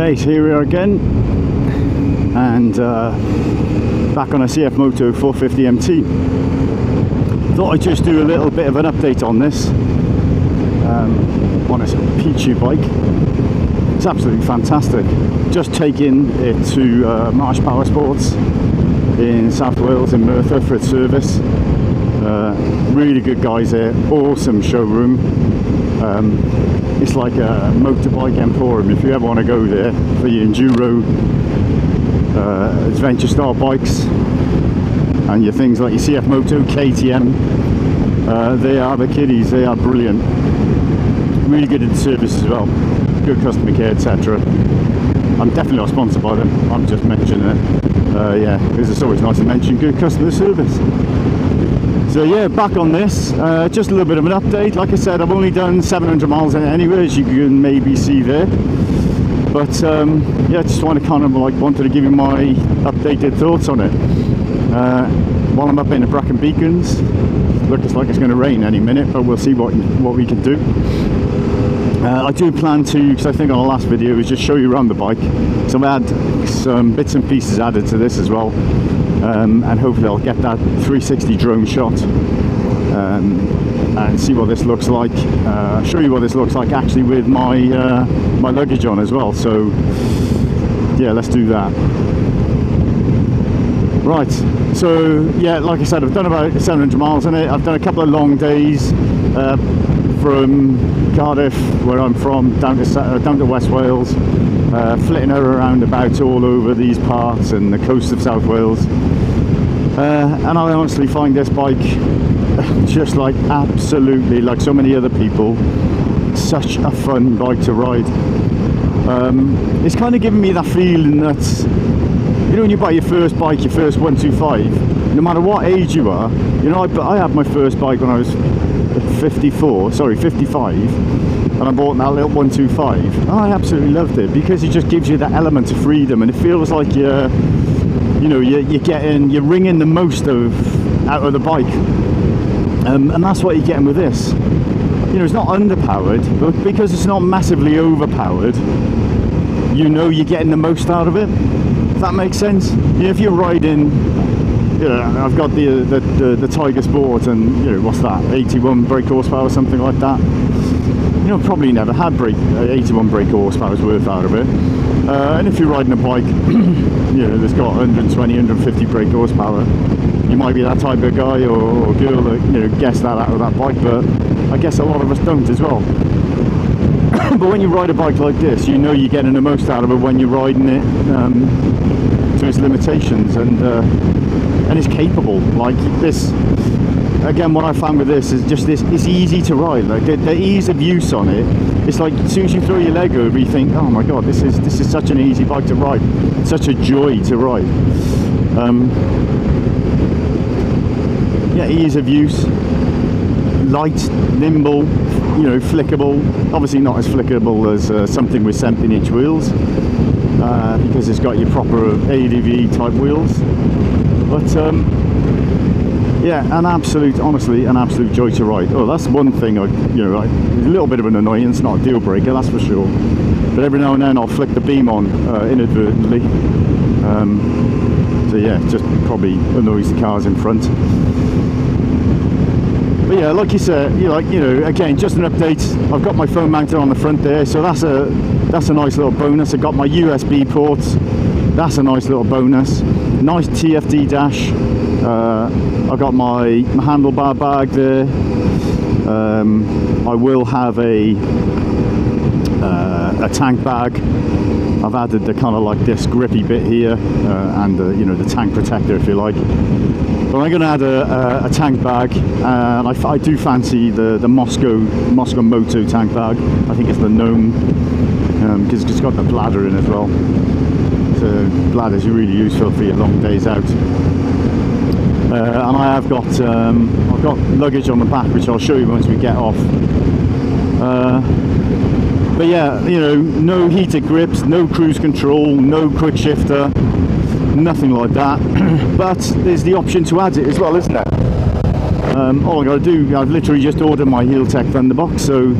Right, here we are again, and back on a CFMOTO 450 MT. Thought I'd just do a little bit of an update on this, on a Peachy bike. It's absolutely fantastic. Just taking it to Marsh Power Sports in South Wales in Merthyr for its service. Really good guys there, awesome showroom. It's like a motorbike emporium if you ever want to go there for your enduro adventure style bikes and your things like your CFMOTO, KTM. They are the kiddies, they are brilliant, really good in service as well, good customer care, etc. I'm definitely not sponsored by them, I'm just mentioning it. Yeah, because it's always nice to mention good customer service. So yeah, back on this, just a little bit of an update. Like I said, I've only done 700 miles in it anyway, as you can maybe see there. But yeah, just wanted to give you my updated thoughts on it. While I'm up in the Bracken Beacons, looks like it's going to rain any minute, but we'll see what we can do. I do plan to, because I think on the last video was just show you around the bike. So I've had some bits and pieces added to this as well. And hopefully I'll get that 360 drone shot and see what this looks like. Show you what this looks like actually with my my luggage on as well. So yeah, let's do that. Right, so yeah, like I said, I've done about 700 miles in it. I've done a couple of long days from Cardiff, where I'm from, down to West Wales, flitting around about all over these parts and the coast of South Wales. And I honestly find this bike just like absolutely, like so many other people, such a fun bike to ride. It's kind of giving me that feeling that, you know, when you buy your first bike, your first 125, no matter what age you are, you know, I had my first bike when I was 55, and I bought that little 125. And I absolutely loved it because it just gives you that element of freedom, and it feels like you're wringing the most out of the bike, and that's what you're getting with this. You know, it's not underpowered, but because it's not massively overpowered, you know you're getting the most out of it. If that makes sense. You know, if you're riding, you know, I've got the Tiger Sport, and you know, what's that, 81 brake horsepower or something like that. You know, probably never had 81 brake horsepower's worth out of it. And if you're riding a bike, you know, that's got 120, 150 brake horsepower, you might be that type of guy or girl that, you know, gets that out of that bike, but I guess a lot of us don't as well. But when you ride a bike like this, you know you're getting the most out of it when you're riding it to its limitations, and it's capable. Like this, again, what I found with this is just this, it's easy to ride. Like the ease of use on it, it's like as soon as you throw your leg over, you think, oh my god, this is such an easy bike to ride, such a joy to ride. Yeah, ease of use, light, nimble, you know, flickable. Obviously not as flickable as something with 17-inch wheels, because it's got your proper ADV type wheels. But yeah, honestly, an absolute joy to ride. Oh, that's one thing, a little bit of an annoyance, not a deal breaker, that's for sure. But every now and then I'll flick the beam on inadvertently. So yeah, just probably annoys the cars in front. But yeah, like you said, again, just an update. I've got my phone mounted on the front there, so that's a nice little bonus. I've got my USB ports. That's a nice little bonus. Nice TFD dash. I've got my handlebar bag there. I will have a tank bag. I've added the kind of like this grippy bit here, and the tank protector, if you like. But I'm going to add a tank bag, and I do fancy the Moscow Moto tank bag. I think it's the Gnome, because it's got the bladder in as well. So bladder's really useful for your long days out. And I've got luggage on the back, which I'll show you once we get off. But yeah, you know, no heated grips, no cruise control, no quick shifter, nothing like that. But there's the option to add it as well, isn't there? All I've got to do, I've literally just ordered my Heeltech Thunderbox, so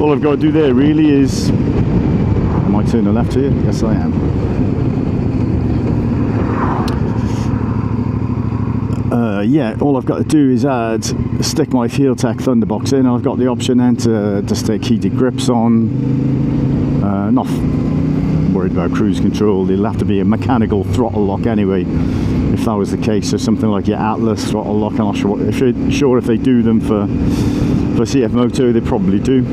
all I've got to do there really is, am I I turning left here? Yes, I am. Yeah, all I've got to do is stick my Fieldtech Thunderbox in. I've got the option then to stick heated grips on. Not worried about cruise control. It'll have to be a mechanical throttle lock anyway, if that was the case. So something like your Atlas throttle lock. I'm not sure if they do them for CFMOTO. They probably do.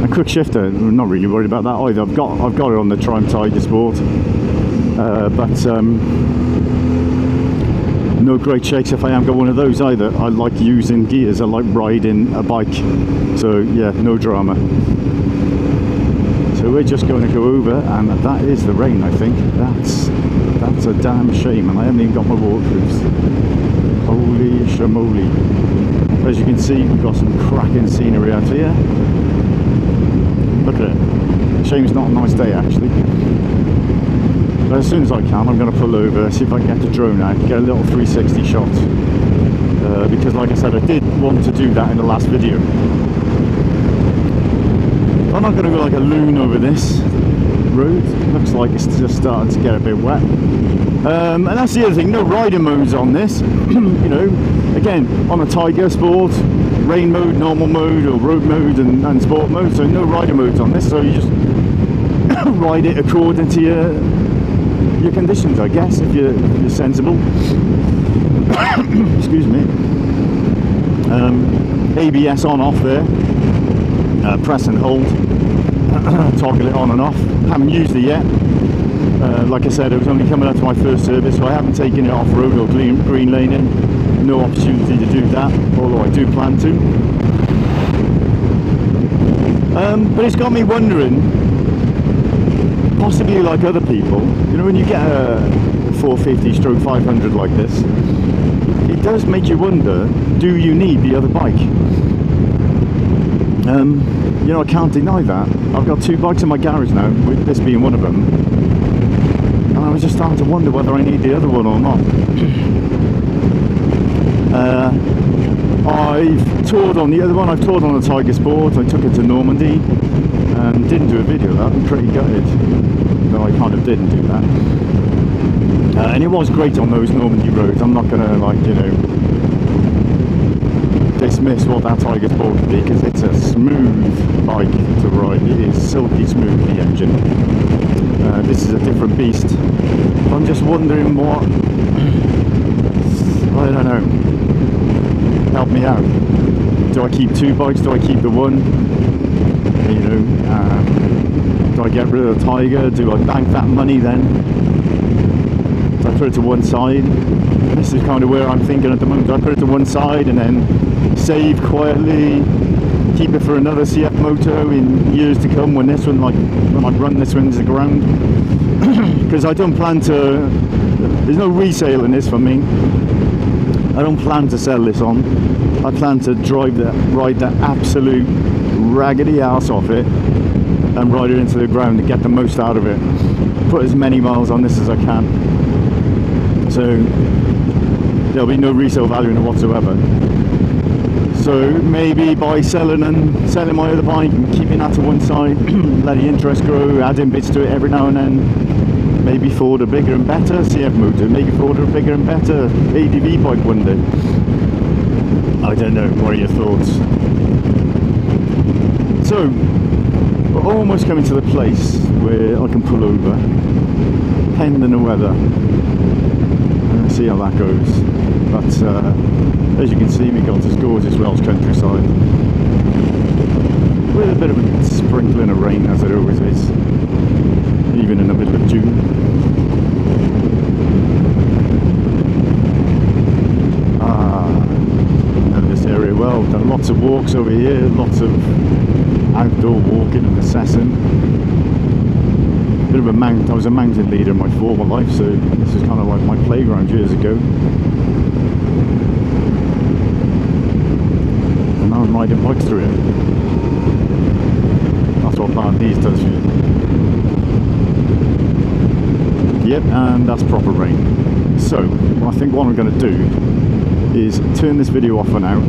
A quick shifter, I'm not really worried about that either. I've got it on the Triumph Tiger Sport, but no great shakes if I haven't got one of those either. I like using gears. I like riding a bike, so yeah, no drama. So we're just going to go over, and that is the rain. I think that's a damn shame, and I haven't even got my waterproofs. Holy shamoly! As you can see, we've got some cracking scenery out here. Look at it. Shame it's not a nice day actually. But as soon as I can, I'm going to pull over, see if I can get the drone out, get a little 360 shot. Because like I said, I did want to do that in the last video. I'm not going to go like a loon over this road. Looks like it's just starting to get a bit wet. And that's the other thing, no riding modes on this. You know, again, on a Tiger Sport, rain mode, normal mode, or road mode and sport mode, so no rider modes on this, so you just ride it according to your conditions, I guess, if you're sensible. Excuse me. ABS on off there, press and hold, toggle it on and off. Haven't used it yet. Like I said, it was only coming out to my first service, so I haven't taken it off road or green laning. No opportunity to do that, although I do plan to. But it's got me wondering, possibly like other people, you know, when you get a 450/500 like this, it does make you wonder, do you need the other bike? You know, I can't deny that. I've got two bikes in my garage now, with this being one of them, and I was just starting to wonder whether I need the other one or not. I've toured on the other one, I've toured on the Tiger Sport. I took it to Normandy and didn't do a video of that. I'm pretty gutted, though I kind of didn't do that. And it was great on those Normandy roads. I'm not going to, like, you know, dismiss what that Tiger Sport can be, because it's a smooth bike to ride. It is silky smooth, the engine. This is a different beast. I'm just wondering what, I don't know. Help me out. Do I keep two bikes? Do I keep the one? You know, do I get rid of the Tiger? Do I bank that money then? Do I put it to one side? This is kind of where I'm thinking at the moment. Do I put it to one side and then save quietly, keep it for another CFMOTO in years to come when this one, like, when I run this one into the ground? Because I don't plan to, there's no resale in this for me. I don't plan to sell this on. I plan to ride the absolute raggedy ass off it and ride it into the ground to get the most out of it. Put as many miles on this as I can. So there'll be no resale value in it whatsoever. So maybe by selling my other bike and keeping that to one side, let the interest grow, adding bits to it every now and then. Maybe forward a bigger and better CFMOTO, maybe forward a bigger and better ADV bike one day. I don't know, what are your thoughts? So, we're almost coming to the place where I can pull over, pending the weather, and see how that goes. But as you can see, we've got this gorgeous Welsh countryside, with a bit of a sprinkling of rain, as it always is, even in the middle of June. I know this area well. Done lots of walks over here, lots of outdoor walking and assessing. Bit of a I was a mountain leader in my former life, so this is kind of like my playground years ago. And now I'm riding bikes through it. That's what Part D's does for you. Yep, and that's proper rain. So, I think what I'm going to do is turn this video off for now,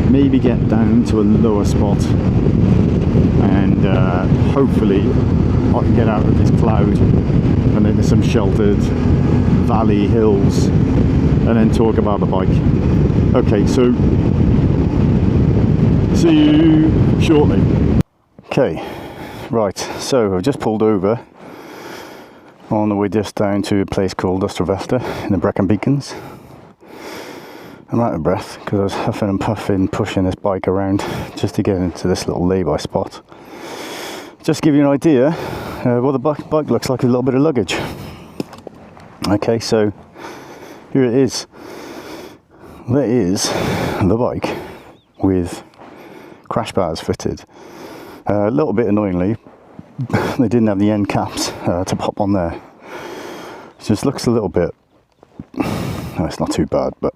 maybe get down to a lower spot and hopefully I can get out of this cloud and into some sheltered valley hills and then talk about the bike. Okay, so see you shortly. Okay, right, so I've just pulled over on the way just down to a place called Ustervesta in the Brecon Beacons. I'm out of breath because I was huffing and puffing, pushing this bike around just to get into this little lay-by spot. Just to give you an idea, what the bike looks like, a little bit of luggage. Okay, so here it is. There is the bike with crash bars fitted. A little bit annoyingly, they didn't have the end caps to pop on there. It just looks a little bit, no, it's not too bad, but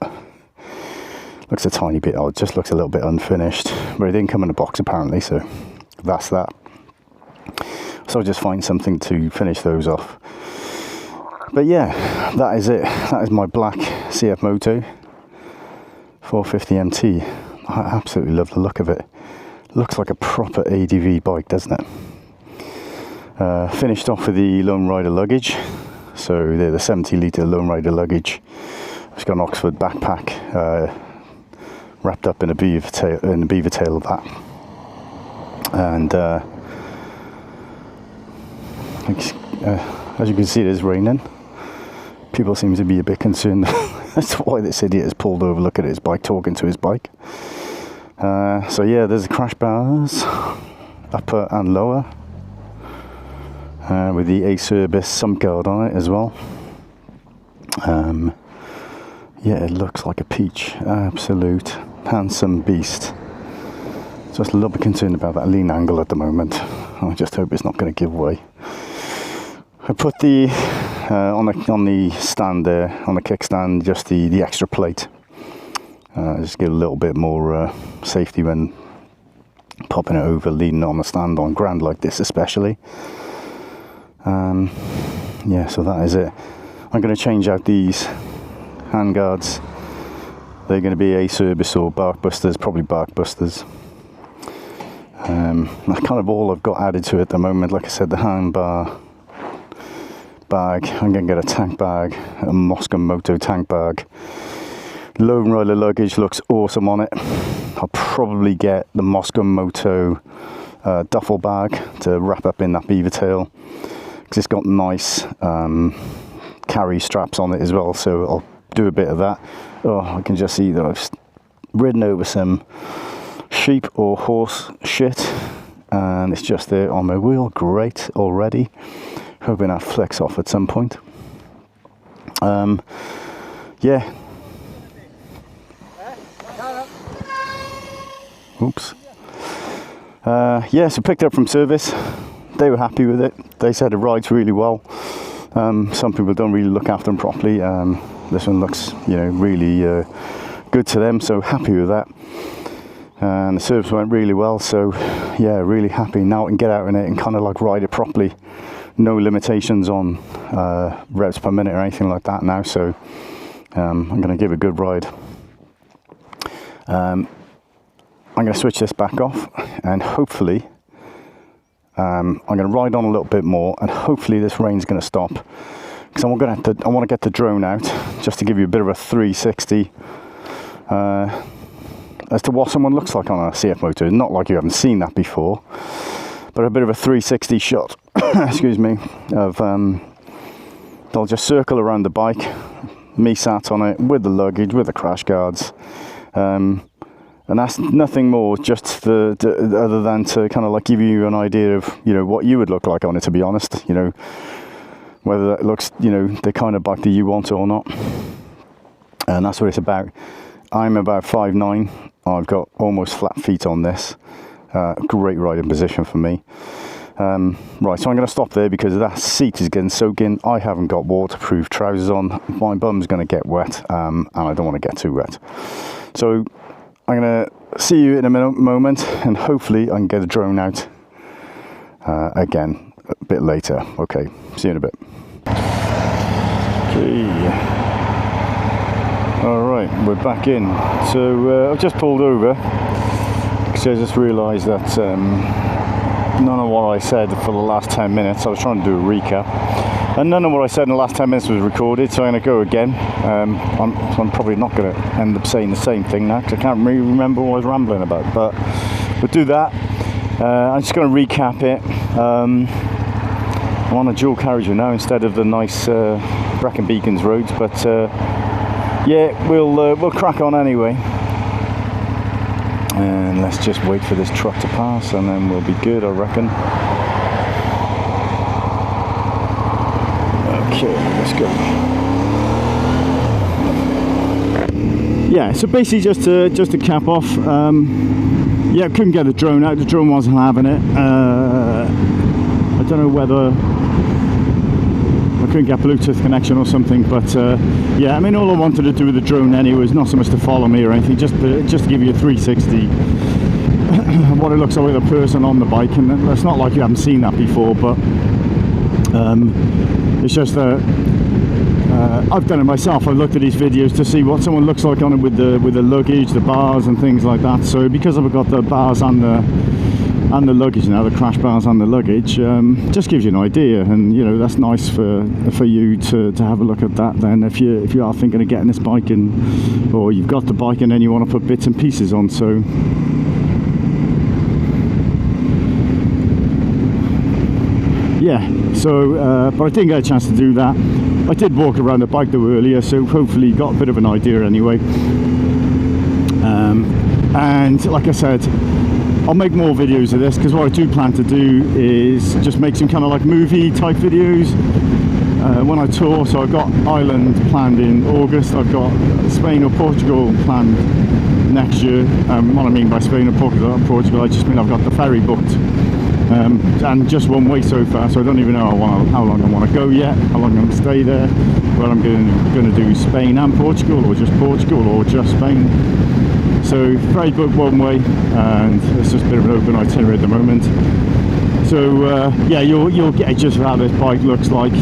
looks a tiny bit odd, just looks a little bit unfinished. But it didn't come in a box apparently, so that's that. So I'll just find something to finish those off. But yeah, that is it. That is my black CFMOTO 450 MT. I absolutely love the look of it. Looks like a proper ADV bike, doesn't it? Finished off with the Lone Rider luggage. So they're the 70-litre Lone Rider luggage. It's got an Oxford backpack wrapped up in a beaver tail of that. And as you can see, it is raining. People seem to be a bit concerned as to why this idiot has pulled over, look at his bike, talking to his bike. So yeah, there's the crash bars, upper and lower, with the Acerbis sump guard on it as well. Yeah, it looks like a peach, absolute handsome beast. Just a little bit concerned about that lean angle at the moment. I just hope it's not going to give way. I put the on the stand there, on the kickstand, just the extra plate. Just give a little bit more safety when popping it over, leaning on the stand on ground like this especially. Yeah, so that is it. I'm going to change out these handguards. They're going to be Acerbis or Bark Busters, probably Bark Busters. That's kind of all I've got added to it at the moment. Like I said, the handbar bag, I'm going to get a tank bag, a CFMOTO tank bag. Lone Rider luggage looks awesome on it. I'll probably get the CFMOTO duffel bag to wrap up in that beaver tail, because it's got nice carry straps on it as well, so I'll do a bit of that. Oh, I can just see that I've ridden over some sheep or horse shit and it's just there on my wheel. Great already. Hoping that flicks off at some point. Yeah. Oops. Yeah, so picked it up from service. They were happy with it. They said it rides really well. Some people don't really look after them properly. This one looks, you know, really good to them, so happy with that. And the service went really well, so yeah, really happy. Now I can get out in it and kind of like ride it properly. No limitations on reps per minute or anything like that now, so I'm going to give it a good ride. I'm going to switch this back off and hopefully I'm going to ride on a little bit more, and hopefully this rain's going to stop, because I want to get the drone out just to give you a bit of a 360 as to what someone looks like on a CFMOTO. Not like you haven't seen that before, but a bit of a 360 shot excuse me, of they'll just circle around the bike, me sat on it with the luggage, with the crash guards, and that's nothing more, just other than to kind of like give you an idea of, you know, what you would look like on it, to be honest, you know, whether that looks, you know, the kind of bike that you want or not. And that's what it's about. I'm about 5'9", I've got almost flat feet on this. Great riding position for me. Right, so I'm going to stop there because that seat is getting soaking. I haven't got waterproof trousers on. My bum's going to get wet, and I don't want to get too wet. So I'm going to see you in a moment, and hopefully I can get a drone out again a bit later. Okay, see you in a bit. Okay. Alright, we're back in. So I've just pulled over because I just realised that none of what I said for the last 10 minutes. I was trying to do a recap, and none of what I said in the last 10 minutes was recorded, so I'm going to go again. I'm probably not going to end up saying the same thing now, because I can't really remember what I was rambling about, but we'll do that. I'm just going to recap it. I'm on a dual carriageway now instead of the nice Brecon Beacons roads, but yeah, we'll crack on anyway. And let's just wait for this truck to pass, and then we'll be good, I reckon. Okay, let's go. Yeah, so basically just to cap off, yeah, couldn't get the drone out. The drone wasn't having it. I don't know whether I couldn't get Bluetooth connection or something, but yeah, I mean, all I wanted to do with the drone anyway was not so much to follow me or anything, just to give you a 360 what it looks like with a person on the bike. And it's not like you haven't seen that before, but it's just that I've done it myself. I've looked at these videos to see what someone looks like on it with the luggage, the bars and things like that. So because I've got the bars and the luggage now, the crash bars and the luggage, just gives you an idea, and you know, that's nice for you to have a look at that then, if you are thinking of getting this bike in, or you've got the bike and then you want to put bits and pieces on. So yeah, so but I didn't get a chance to do that. I did walk around the bike though earlier, so hopefully got a bit of an idea anyway. And like I said, I'll make more videos of this, because what I do plan to do is just make some kind of like movie type videos when I tour. So I've got Ireland planned in August, I've got Spain or Portugal planned next year. What I mean by Spain or Portugal, I just mean I've got the ferry booked, and just one way so far, so I don't even know how long I want to go yet, how long I'm going to stay there, whether I'm going to do Spain and Portugal, or just Portugal, or just Spain. So very booked one way, and it's just a bit of an open itinerary at the moment. So yeah, you'll get just how this bike looks like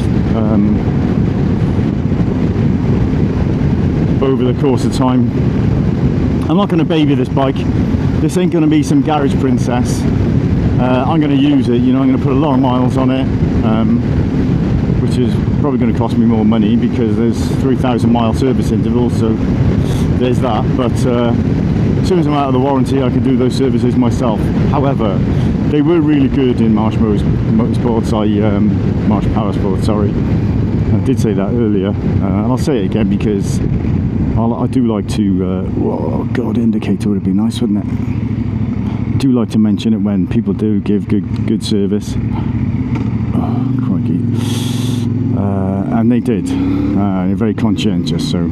over the course of time. I'm not going to baby this bike. This ain't going to be some garage princess. I'm going to use it, you know, I'm going to put a lot of miles on it, which is probably going to cost me more money, because there's 3,000 mile service intervals, so there's that. But as soon as I'm out of the warranty, I can do those services myself. However, they were really good in Marsh Motorsports, Marsh Power Sports, sorry. I did say that earlier, and I'll say it again, because I do like to, oh god, indicator would be nice, wouldn't it? I do like to mention it when people do give good service. Oh, crikey. And they did. They're very conscientious, so.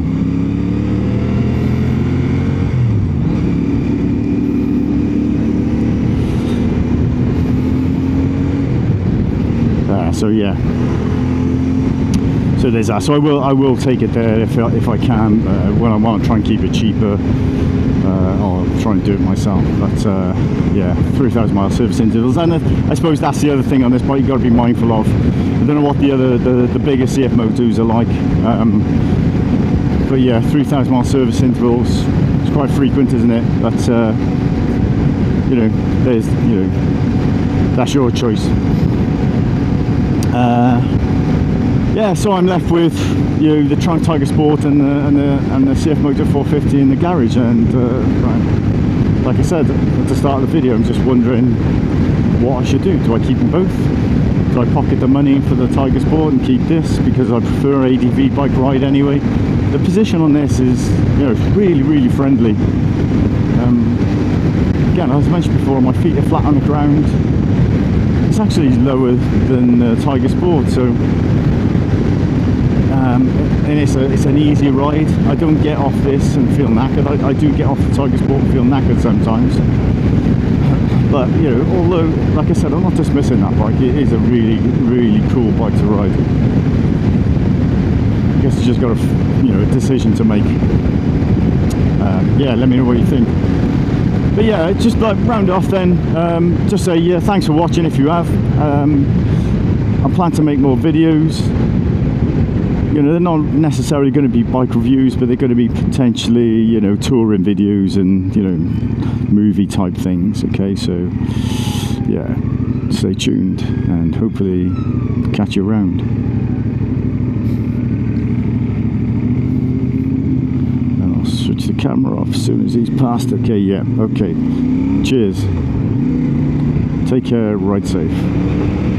So yeah. So there's that. So I will take it there if I can. When I want to try and keep it cheaper, I'll try and do it myself. But yeah, 3,000 mile service intervals, and I suppose that's the other thing on this bike you've got to be mindful of. I don't know what the bigger CFMOTOs are like, but yeah, 3,000 mile service intervals, it's quite frequent, isn't it? But you know, that's your choice. Yeah, so I'm left with, you know, the Trunk Tiger Sport and the CFMOTO 450 in the garage, and right, like I said at the start of the video, I'm just wondering what I should do. Do I keep them both? Do I pocket the money for the Tiger Sport and keep this, because I prefer ADV bike ride anyway? The position on this is, you know, really friendly. Again, as I mentioned before, my feet are flat on the ground. It's actually lower than Tiger Sport, so and it's an easy ride. I don't get off this and feel knackered. I do get off the Tiger Sport and feel knackered sometimes, but you know, although like I said, I'm not dismissing that bike. It is a really cool bike to ride. I guess you just got a decision to make. Yeah, let me know what you think. But yeah, just like round off then, just say yeah, thanks for watching if you have. I plan to make more videos. You know, they're not necessarily going to be bike reviews, but they're going to be potentially, you know, touring videos and, you know, movie type things. Okay, so yeah, stay tuned and hopefully catch you around. And I'll switch the camera off as soon as he's passed. Okay, yeah, okay. Cheers. Take care, ride safe.